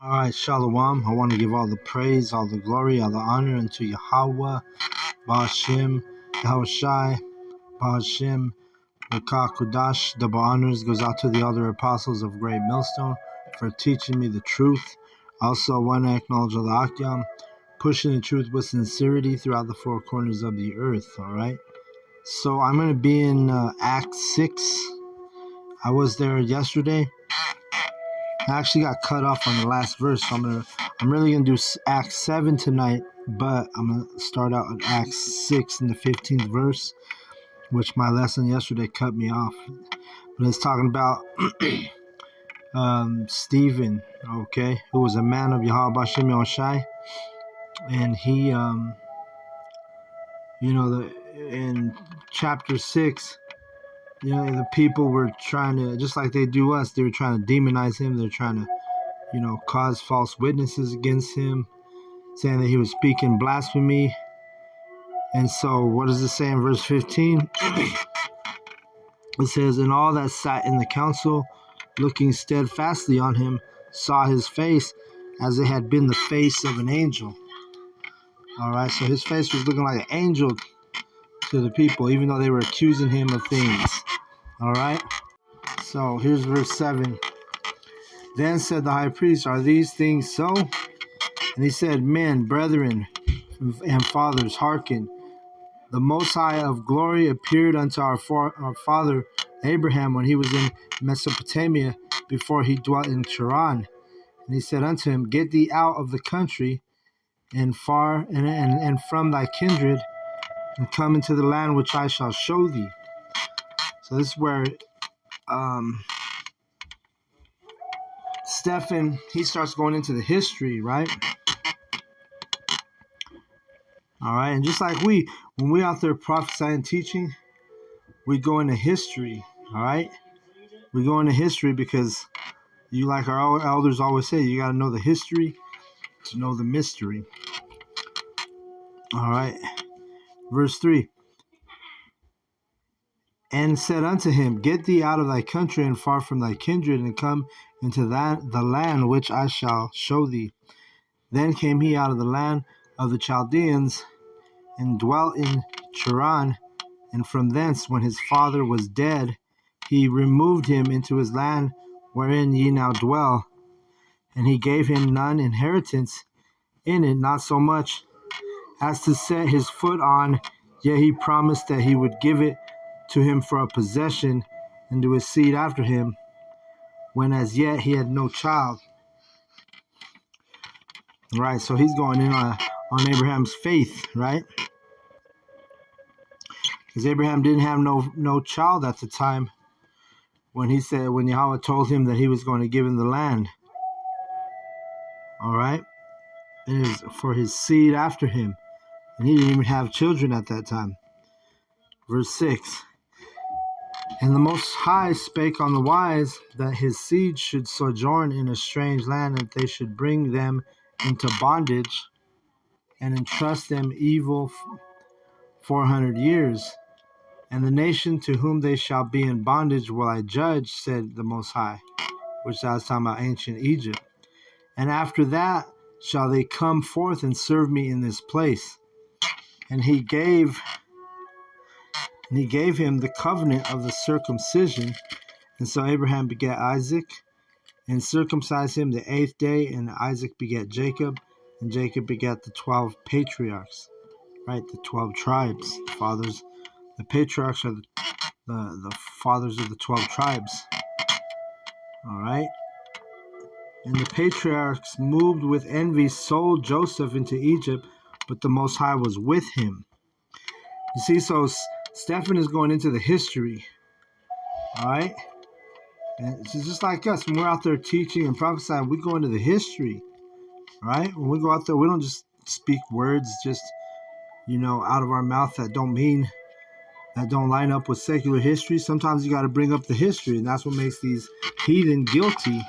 All right, Shalom. I want to give all the praise, all the glory, all the honor unto Yahweh, Ba'ashem, Yahushai, Ba'ashem, Mekah Kudash. Double honors goes out to the other apostles of Great Millstone for teaching me the truth. Also, I want to acknowledge Allah Akyam, pushing the truth with sincerity throughout the four corners of the earth. All right. So I'm going to be in Acts 6. I was there yesterday. I actually got cut off on the last verse, so I'm really gonna do Acts 7 tonight, but I'm gonna start out at Acts 6 in the 15th verse, which my lesson yesterday cut me off. But it's talking about Stephen, okay, who was a man of Yahweh Bashem Yahushai, and he, in chapter 6, the people were trying to, just like they do us, they were trying to demonize him. They're trying to cause false witnesses against him, saying that he was speaking blasphemy. And so what does it say in verse 15? It says, and all that sat in the council, looking steadfastly on him, saw his face as it had been the face of an angel. All right, so his face was looking like an angel to the people, even though they were accusing him of things. All right, so here's verse 7. Then said the high priest, are these things so? And he said, men, brethren, and fathers, hearken. The Most High of glory appeared unto our father Abraham when he was in Mesopotamia, before he dwelt in Charan. And he said unto him, get thee out of the country and far and from thy kindred, and come into the land which I shall show thee. So this is where Stephen, he starts going into the history, right? All right, and just like when we out there prophesying and teaching, we go into history, all right? We go into history because you, like our elders always say, you got to know the history to know the mystery. All right, verse 3. And said unto him, get thee out of thy country and far from thy kindred, and come into the land which I shall show thee. Then came he out of the land of the Chaldeans, and dwelt in Charan. And from thence, when his father was dead, he removed him into his land wherein ye now dwell. And he gave him none inheritance in it, not so much as to set his foot on, yet he promised that he would give it to him for a possession, and to his seed after him, when as yet he had no child. Right, so he's going in on Abraham's faith, right? Because Abraham didn't have no child at the time when Yahweh told him that he was going to give him the land. All right, it is for his seed after him, and he didn't even have children at that time. Verse 6. And the Most High spake on the wise, that his seed should sojourn in a strange land, and they should bring them into bondage, and entrust them evil 400 years. And the nation to whom they shall be in bondage will I judge, said the Most High, which I was talking about ancient Egypt. And after that shall they come forth and serve me in this place. And he gave him the covenant of the circumcision. And so Abraham begat Isaac, and circumcised him the 8th day, and Isaac begat Jacob, and Jacob begat the 12 patriarchs, right? The 12 tribes, fathers. The patriarchs are the fathers of the 12 tribes, all right? And the patriarchs, moved with envy, sold Joseph into Egypt, but the Most High was with him. You see, so Stephen is going into the history, all right? And it's just like us, when we're out there teaching and prophesying, we go into the history, right? When we go out there, we don't just speak words just, out of our mouth that don't line up with secular history. Sometimes you got to bring up the history, and that's what makes these heathen guilty